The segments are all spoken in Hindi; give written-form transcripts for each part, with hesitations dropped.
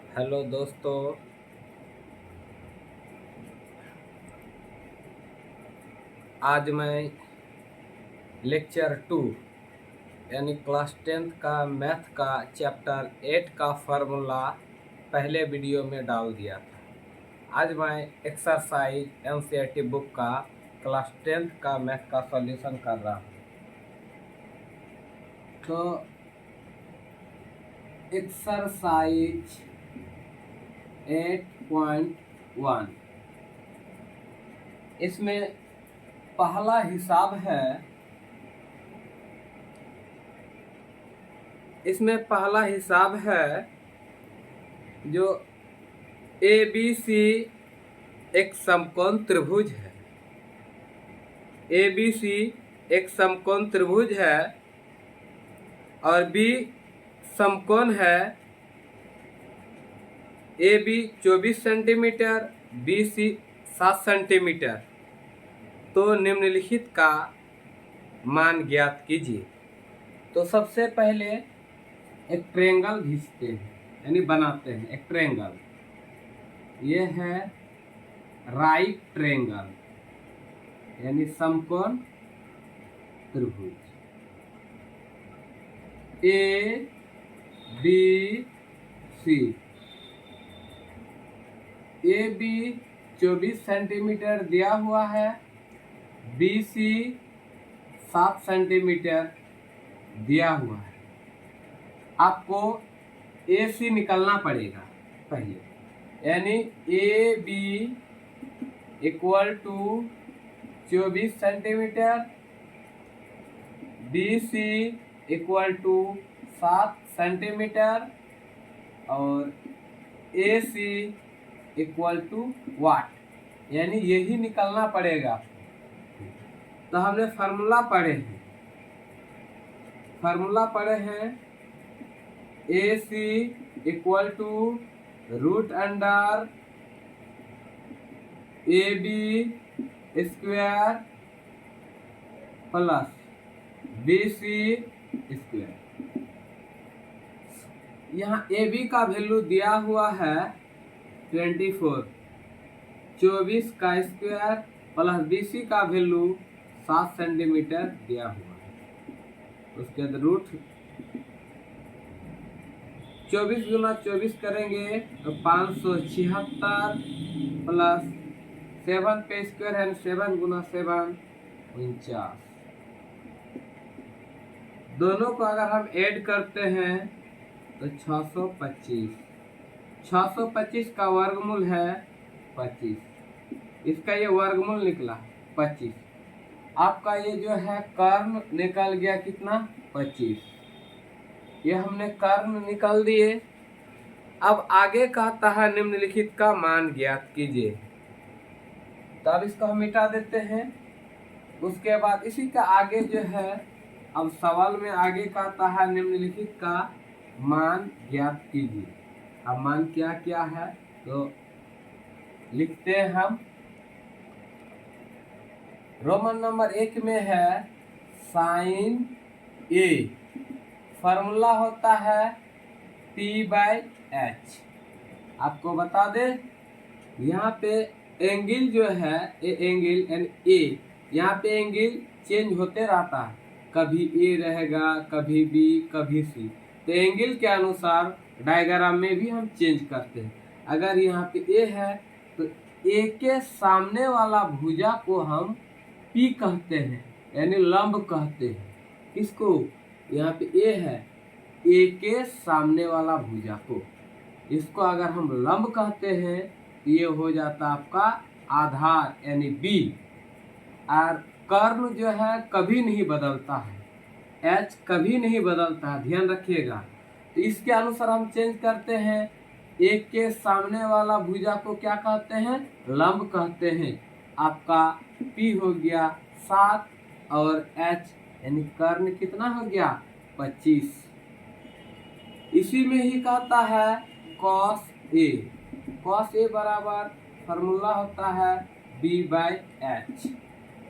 हेलो दोस्तों, आज मैं लेक्चर 2 यानी क्लास 10th का मैथ का चैप्टर 8 का फार्मूला पहले वीडियो में डाल दिया था। आज मैं एक्सरसाइज एनसीईआरटी बुक का क्लास 10th का मैथ का सॉल्यूशन कर रहा हूँ। तो एक्सरसाइज 8.1 इसमें पहला हिसाब है। इसमें पहला हिसाब है जो ए बी सी एक समकोण त्रिभुज है। ए बी सी एक समकोण त्रिभुज है और बी समकोण है। A B 24 centimetre, B C 7 centimetre. तो निम्नलिखित का मान ज्ञात कीजिए। तो सबसे पहले एक ट्रायंगल खींचते हैं यानी बनाते हैं एक ट्रायंगल। ये है राइट ट्रायंगल यानी समकोण त्रिभुज A B C. A B 24 centimetre दिया हुआ है, बी सी 7 सेंटीमीटर दिया हुआ है। आपको ए सी निकालना पड़ेगा पहले, यानी A B equal to 24 centimetre, B C equal to 7 centimetre और ए सी इक्वल टू वाट, यानी यही निकालना पड़ेगा। तो हमने फार्मूला पढ़े हैं A C equal to root under A B square plus B C square. यहाँ ए बी का वैल्यू दिया हुआ है 24, 24 का स्क्वायर प्लस बी सी का वैल्यू 7 सेंटीमीटर दिया हुआ है। उसके बाद रूट 24 गुना 24 करेंगे तो 576 प्लस 7 पे स्क्वायर है 7 गुना 7 49। दोनों को अगर हम ऐड करते हैं तो 625। 625 का वर्गमूल है 25। इसका ये वर्गमूल निकला 25। आपका ये जो है कर्ण निकल गया कितना 25। ये हमने कर्ण निकाल दिए। अब आगे कहता है निम्नलिखित का मान ज्ञात कीजिए। तो अब इसको हम मिटा देते हैं। उसके बाद इसी का आगे जो है, अब सवाल में आगे कहता है निम्नलिखित का मान ज्ञात कीजिए। अब मान क्या क्या है तो लिखते हैं हम। रोमन नंबर 1 में है साइन ए, फार्मूला होता है P/H। आपको बता दे यहाँ पे एंगल जो है एंगल एंड ए, यहाँ पे एंगल चेंज होते रहता है, कभी ए रहेगा, कभी बी, कभी सी। तो एंगल के अनुसार डायग्राम में भी हम चेंज करते हैं। अगर यहाँ पे ए है तो ए के सामने वाला भुजा को हम पी कहते हैं यानी लंब कहते हैं। किसको? यहाँ पे ए है, ए के सामने वाला भुजा को, इसको अगर हम लंब कहते हैं तो ये हो जाता आपका आधार यानी बी। और कर्ण जो है कभी नहीं बदलता है, एच कभी नहीं बदलता है, ध्यान रखिएगा। तो इसके अनुसार हम चेंज करते हैं। एक के सामने वाला भुजा को क्या कहते हैं? लंब कहते हैं। आपका पी हो गया 7 और एच यानी कर्ण कितना हो गया 25। इसी में ही कहता है कॉस ए। कॉस ए बराबर फार्मूला होता है B/H।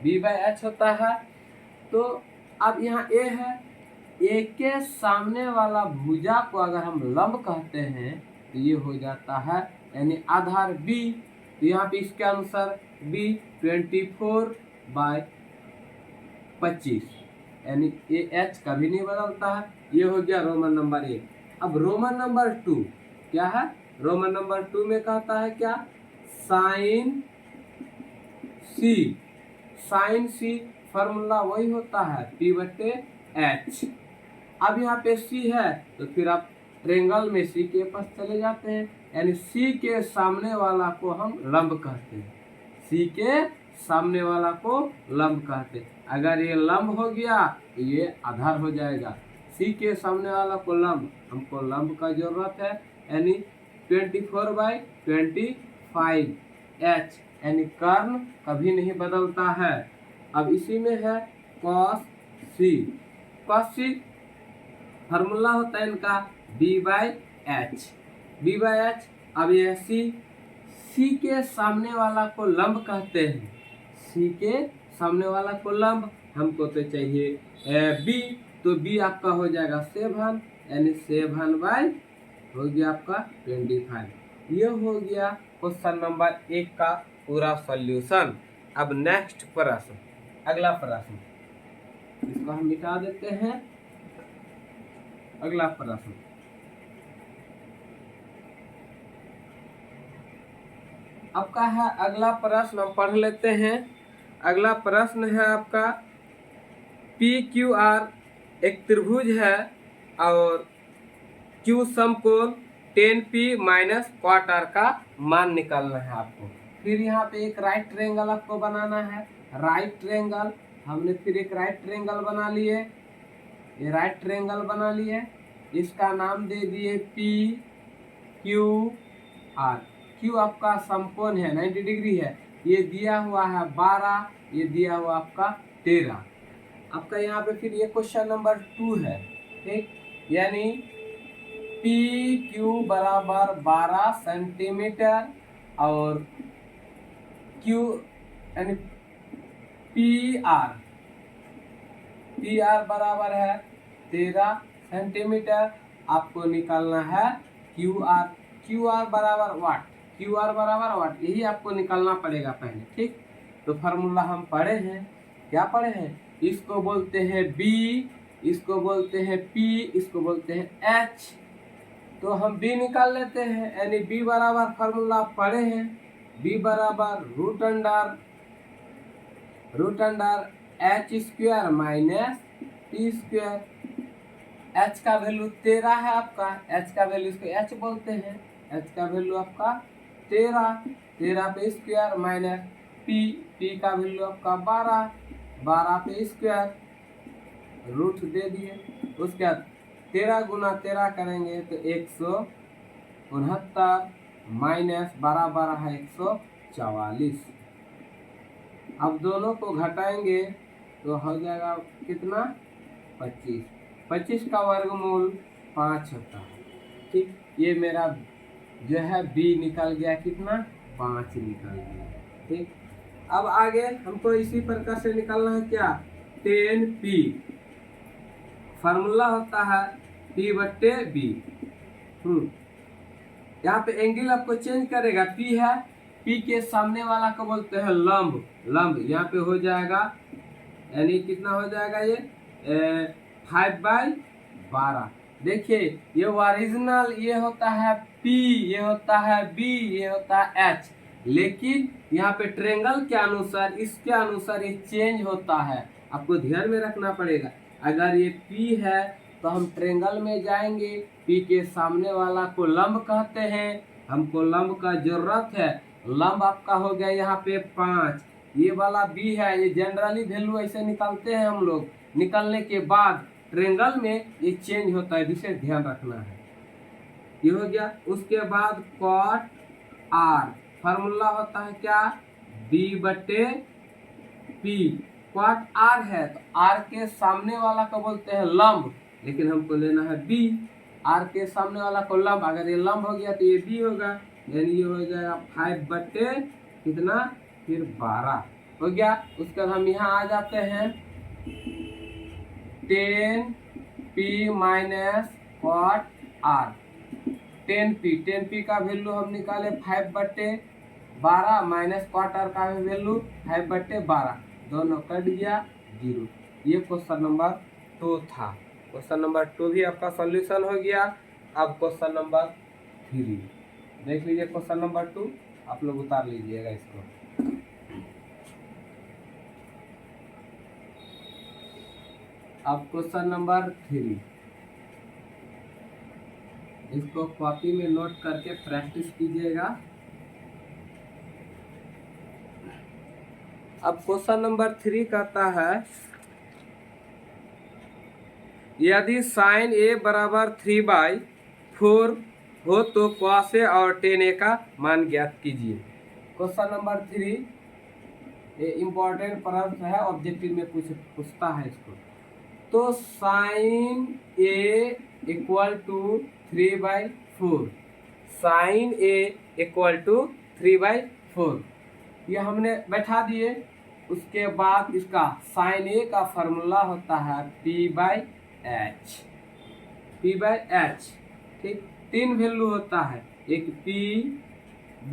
B/H होता है। तो अब यहाँ ए है ए के सामने वाला भुजा को अगर हम लंब कहते हैं तो ये हो जाता है यानी आधार बी। तो यहाँ पे इसके अनुसार बी 24/25 यानी ए एच कभी नहीं बदलता है। ये हो गया रोमन नंबर 1। अब रोमन नंबर 2 क्या है? रोमन नंबर 2 में कहता है क्या? साइन सी। साइन सी फॉर्मूला वही होता है P/H। अब यहाँ पे C है तो फिर आप ट्रेंगल में C के पास चले जाते हैं, यानी C के सामने वाला को हम लंब कहते हैं। C के सामने वाला को लंब कहते हैं। अगर ये लंब हो गया तो ये आधार हो जाएगा। C के सामने वाला को लंब, हमको लंब का जरूरत है, यानी 24/25 H यानी कर्ण कभी नहीं बदलता है। अब इसी में है cos C। cos C formula होता है इनका B/H। B/H। अब यह C के सामने वाला को लंब कहते हैं। C के सामने वाला को लंब हमको तो चाहिए B, तो B आपका हो जाएगा 7 यानी 7/, हो गया आपका 25। ये हो गया क्वेश्चन नंबर 1 का पूरा सॉल्यूशन। अब नेक्स्ट प्रश्न, अगला प्रश्न, इसको हम मिटा देते हैं। अगला प्रश्न, आपका है अगला प्रश्न, हम पढ़ लेते हैं। अगला प्रश्न है आपका PQR एक त्रिभुज है और Q समकोण 10P - क्वार्टर का मान निकालना है आपको। फिर यहाँ पे एक राइट ट्रायंगल आपको बनाना है। राइट ट्रायंगल हमने फिर एक राइट ट्रायंगल बना लिए। ये राइट ट्रायंगल बना लिए, इसका नाम दे दिए PQR। Q आपका समकोण है, 90 डिग्री है। ये दिया हुआ है 12, ये दिया हुआ आपका 13। आपका यहाँ पे फिर ये क्वेश्चन नंबर 2 है, ठीक, यानी PQ बराबर 12 सेंटीमीटर और Q यानी PR बराबर है 13 सेंटीमीटर। आपको निकालना है QR बराबर वाट। QR बराबर वाट, यही आपको निकालना पड़ेगा पहले, ठीक। तो फार्मूला हम पढ़े हैं, क्या पढ़े हैं? इसको बोलते हैं B, इसको बोलते हैं P, इसको बोलते हैं H। तो हम B निकाल लेते हैं, यानी B बराबर फार्मूला पढ़े हैं, B बराबर root under H² minus T²। H का वैल्यू 13 है आपका, H का वैल्यू, इसको H बोलते हैं, H का वैल्यू आपका 13 पे स्क्वायर माइनस P का वैल्यू आपका 12 पे स्क्वायर, रूट दे दिए। उसके बाद 13 गुना 13 करेंगे तो 169 माइनस 12 है 144। अब दोनों को घटाएंगे तो हो जाएगा कितना? 25 का वर्गमूल 5 होता है, ठीक। ये मेरा जो है B निकल गया, कितना? 5 निकल गया, ठीक। अब आगे हमको इसी प्रकार से निकालना है क्या? 10P फार्मूला होता है P/B। यहाँ पे एंगल आपको चेंज करेगा, P है, P के सामने वाला को बोलते हैं लंब। यहाँ पे हो जाएगा, यानी कितना हो जाएगा? ये 5/12। देखिए ये ओरिजिनल, ये होता है P, ये होता है B, ये होता है H, लेकिन यहाँ पे ट्रायंगल के अनुसार, इसके अनुसार ये चेंज होता है, आपको ध्यान में रखना पड़ेगा। अगर ये P है तो हम ट्रायंगल में जाएंगे, P के सामने वाला को लंब कहते हैं, हमको लंब का जरूरत है। लंब आपका हो गया यहाँ पे 5, ये वाला B है, ये जनरली वैल्यू ऐसे निकालते हैं हम लोग। निकलने के बाद ट्रायंगल में ये चेंज होता है, विशेष ध्यान रखना है। ये हो गया। उसके बाद cot R फार्मूला होता है क्या? B/P। cot R है तो R के सामने वाला को बोलते हैं लंब, लेकिन हमको लेना है B। R के सामने वाला को लंब, अगर ये लंब हो गया तो ये B होगा, यानी ये हो जाएगा 5/, कितना? फिर 12 हो गया। उसके बाद हम यहाँ आ जाते हैं 10 P माइनस क्वाट R 10P का वैल्यू हम निकाले 5/12 माइनस क्वाट R का वैल्यू 5/12, दोनों कट गया 0। ये क्वेश्चन नंबर 2 था। क्वेश्चन नंबर 2 भी आपका सॉल्यूशन हो गया। अब क्वेश्चन नंबर 3 देख लीजिए। क्वेश्चन नंबर 2 आप लोग उतार लीजिएगा इसको। अब क्वेश्चन नंबर 3 इसको कॉपी में नोट करके प्रैक्टिस कीजिएगा। अब क्वेश्चन नंबर 3 कहता है यदि साइन ए बराबर 3/4 हो तो cos ए और tan ए का मान ज्ञात कीजिए। क्वेश्चन नंबर 3 ये इम्पोर्टेंट प्रश्न है, ऑब्जेक्टिव में पूछता है इसको। तो sine A equal to 3/4, sine A equal to 3/4 ये हमने बैठा दिए। उसके बाद इसका साइन ए का फॉर्मूला होता है P/H, P/H ठीक। 3 वैल्यू होता है, एक P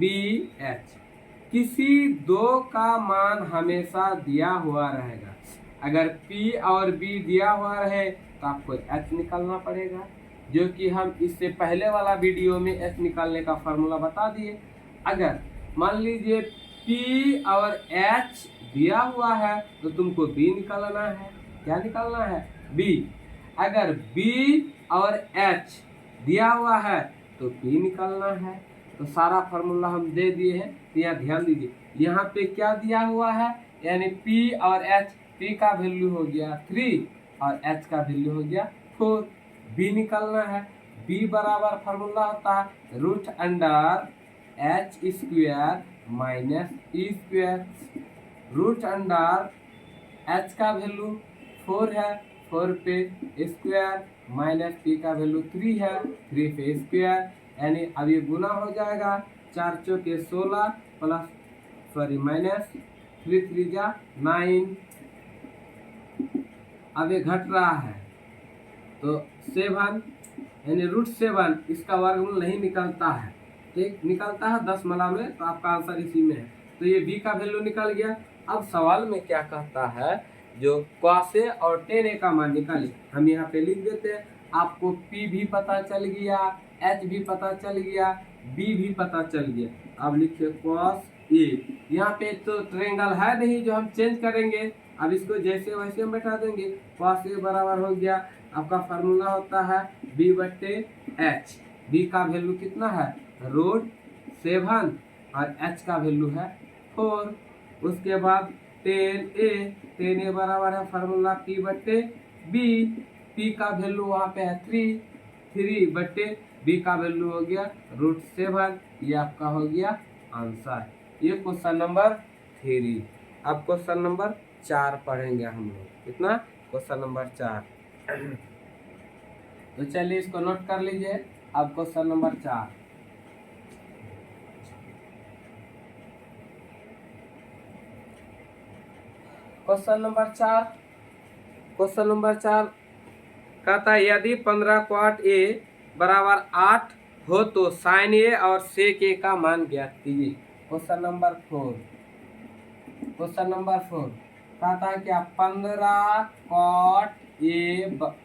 B H। किसी दो का मान हमेशा दिया हुआ रहेगा। अगर P और B दिया हुआ रहे तो आपको H निकालना पड़ेगा, जो कि हम इससे पहले वाला वीडियो में H निकालने का फॉर्मूला बता दिए। अगर मान लीजिए P और H दिया हुआ है तो तुमको B निकालना है। क्या निकालना है? B। अगर B और H दिया हुआ है तो P निकालना है। तो सारा फार्मूला हम दे दिए हैं। तो यहाँ ध्यान दीजिए, यहाँ पे क्या दिया हुआ है, यानी P और H, P का वैल्यू हो गया 3 और H का वैल्यू हो गया 4। B निकालना है। B बराबर फार्मूला होता है √H² माइनस E²। √H का वैल्यू 4 है, 4 पे स्क्वायर माइनस P का वैल्यू 3 है, 3 पे स्क्वायर, यानी अब ये गुना हो जाएगा। 4 चौके 16 प्लस माइनस 3 3 जा 9। अब ये घट रहा है तो 7 यानी √7 इसका वर्गमूल नहीं निकलता है, ठीक। निकलता है 10 में, तो आपका आंसर इसी में है। तो ये B का वैल्यू निकल गया। अब सवाल में क्या कहता है, जो cos A और tan A का मान निकाले। हम यहाँ पे लिख देते हैं। आपको P भी पता चल गया, H भी पता चल गया, B भी पता चल गया। अब लिखिए cos A। यहाँ पे तो ट्रायंगल है नहीं जो हम चेंज करेंगे। अब इसको जैसे वैसे हम बैठा देंगे। cos A बराबर हो गया, आपका फार्मूला होता है B/H। B का वैल्यू कितना है, √7 और H का वैल्यू है 4। उसके बाद tan A बराबर है फार्मूला P/B। P का वैल्यू वहाँ पे है 3/B का वैल्यू हो गया √7। ये आपका हो गया आंसर। ये क्वेश्चन नंबर 3। अब क्वेश्चन नंबर 4 पढ़ेंगे हम लोग। कितना? Question number 4। तो चलिए इसको नोट कर लीजिए। अब क्वेश्चन नंबर 4, क्वेश्चन नंबर 4 कहता है यदि 15 क्वाट A बराबर 8 हो तो साइन A और सेक A का मान ज्ञात कीजिए। क्वेश्चन नंबर 4 कहता है क्या, 15 क्वाट A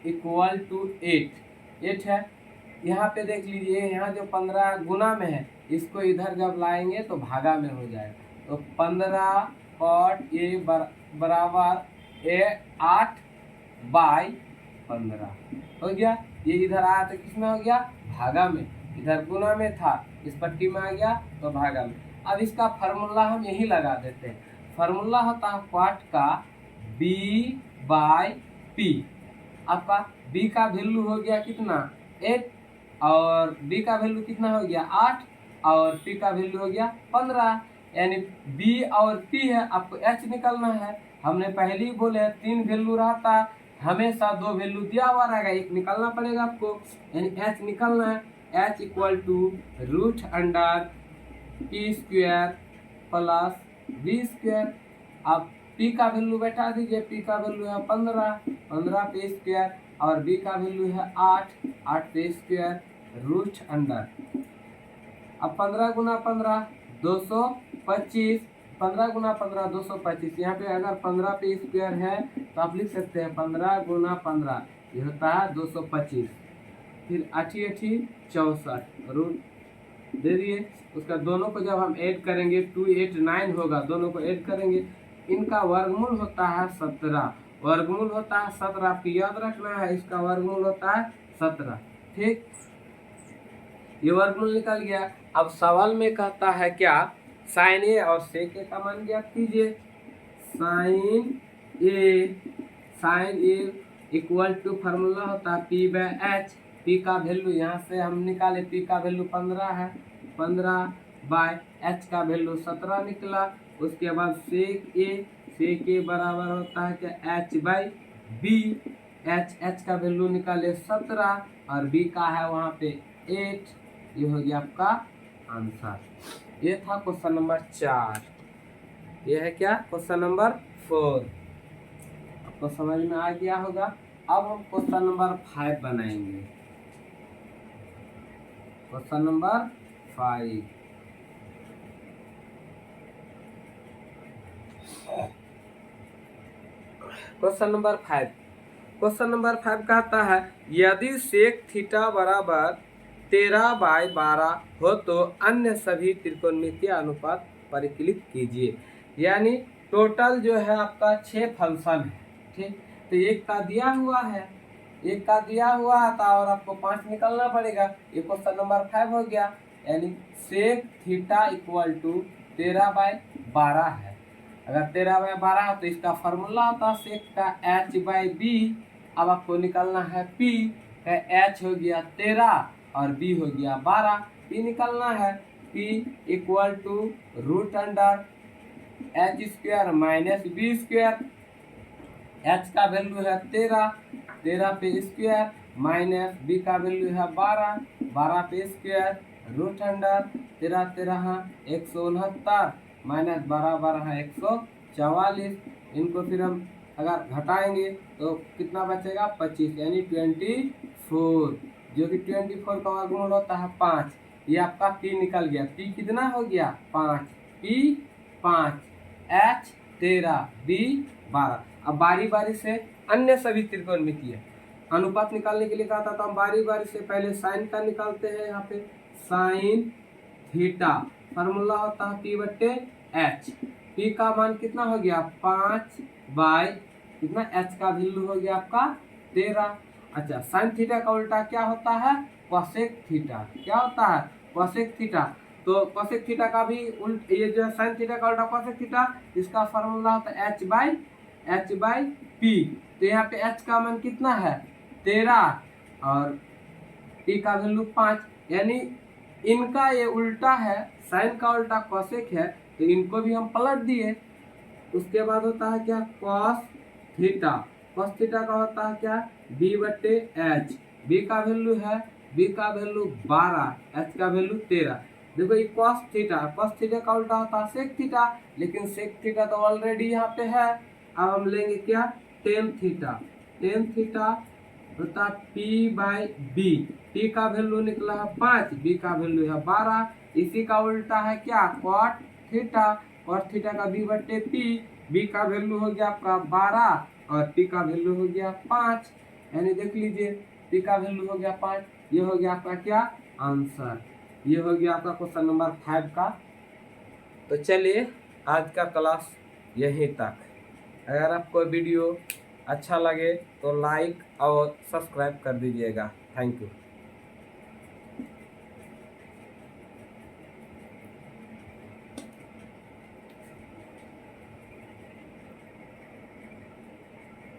इक्वल टू 8 है। यहाँ पे देख लीजिए, यहाँ जो 15 गुना में है, इसको इधर जब लाएंगे तो भागा में हो जाएगा। तो 15 क्वाट A बराबर 8/15 हो गया। ये इधर आया तो किसमें हो गया, भागा में। इधर गुना में था, इस पट्टी में आ गया तो भागा में। अब इसका फार्मूला हम यही लगा देते हैं। फार्मूला होता है क्वाट का B/P। आपका B का वैल्यू हो गया कितना, 8, और B का वैल्यू कितना हो गया 8, और P का वैल्यू हो गया 15। यानी B और P है, आपको H निकालना है। हमने पहले ही बोले 3 वैल्यू रहता है, हमेशा 2 वैल्यू दिया हुआ रहेगा, एक निकालना पड़ेगा आपको। यानी H निकालना है। H equal to √P² plus B²। अब P का वैल्यू बैठा दीजिए। P का वैल्यू है 15 पे स्क्वायर और b का वैल्यू है 8 पे स्क्वायर रूट अंडर। अब 15 गुना 15 225, 15 गुना 15 225। यहाँ पे अगर 15 पे स्क्वायर है तो आप लिख सकते हैं 15 गुना 15, ये होता है 225। फिर 8 64 रूट दे दिए। उसका दोनों को जब हम ऐड करेंगे 289 होगा, दोनों को ऐड करेंगे। इनका वर्गमूल होता है 17, वर्गमूल होता है 17, आपको याद रखना है, इसका वर्गमूल होता है 17। ठीक, ये वर्गमूल निकल गया। अब सवाल में कहता है क्या, साइन ए और सेक ए का मान ज्ञात कीजिए। Sine A equal to formula होता है पी बाय एच। पी का वैल्यू यहाँ से हम निकाले, पी का वैल्यू 15 है, 15 बाय एच का वैल्यू 17 निकला। उसके बाद सेक ए बराबर होता है क्या, एच बाई बी। एच का वैल्यू निकाले 17 और बी का है वहाँ पे 8। ये हो गया आपका आंसर। ये था क्वेश्चन नंबर 4। ये है क्या, क्वेश्चन नंबर 4। आपको समझ में आ गया होगा। अब हम क्वेश्चन नंबर 5 बनाएंगे। क्वेश्चन नंबर 5, क्वेश्चन नंबर 5 कहता है यदि सेक थीटा बराबर 13/12 हो तो अन्य सभी त्रिकोणमितीय अनुपात परिकलित कीजिए। यानी टोटल जो है आपका 6 फंक्शन है। ठीक, तो एक का दिया हुआ है, एक का दिया हुआ था और आपको 5 निकलना पड़ेगा। ये क्वेश्चन नंबर 5 हो गया। यानी सेक थीटा इक्वल टू 13/12 है। अगर 13/12 है तो इसका फॉर्मूला होता है सेक का एच बाई बी। अब आपको निकालना है पी, एच हो गया 13 और बी हो गया 12। पी निकालना है, P equal to root under H square minus B square. H का वैल्यू है 13 पे स्क्वायर माइनस बी का वैल्यू है 12 पे स्क्वायर रूट अंडर 13 169 माइनस 12 144। इनको फिर हम अगर घटाएंगे तो कितना बचेगा, 25 यानी 24, जो कि 24 का वर्गमूल होता है 5। ये आपका पी निकल गया। पी कितना हो गया, 5। P 5, H 13, B 12। अब बारी बारी से अन्य सभी त्रिकोणमितीय अनुपात निकालने के लिए कहा था, तो हम बारी बारी से पहले साइन का निकालते हैं। यहाँ पे साइन थीटा फॉर्मूला होता है पी बट्टे एच। पी का मान कितना हो गया, 5 बाई कितना, एच का वैल्यू हो गया आपका 13। अच्छा, साइन थीटा का उल्टा क्या होता है, कोसेक थीटा। क्या होता है, कोसेक थीटा। तो कोसेक थीटा का भी उल्ट, ये जो साइन थीटा का उल्टा कोसेक थीटा, इसका फॉर्मूला होता है एच बाई पी। तो यहाँ पे एच का मान कितना है, 13 और पी का वैल्यू 5। यानी इनका ये उल्टा है, साइन का उल्टा कोसेक है, तो इनको भी हम पलट दिए। उसके बाद होता है क्या, कॉस थीटा। कॉस थीटा का होता है क्या, बी बट्टे एच। बी का वैल्यू है, बी का वैल्यू 12, एच का वैल्यू 13। देखो ये कॉस थीटा का उल्टा होता है सेक थीटा, लेकिन सेक थीटा तो ऑलरेडी यहाँ पे है। अब हम लेंगे क्या, टेन थीटा होता पी बाई बी। पी का वैल्यू निकला है 5, बी का वैल्यू है 12। इसी का उल्टा है क्या, कॉट थीटा का बी बट्टे पी। बी का वैल्यू हो गया आपका 12 और पी का वैल्यू हो गया 5। यानी देख लीजिए, पी का वैल्यू हो गया 5। ये हो गया आपका क्या, आंसर। ये हो गया आपका क्वेश्चन नंबर 5 का। तो चलिए आज का क्लास यहीं तक। अगर आपको वीडियो अच्छा लगे तो लाइक और सब्सक्राइब कर दीजिएगा। Thank you.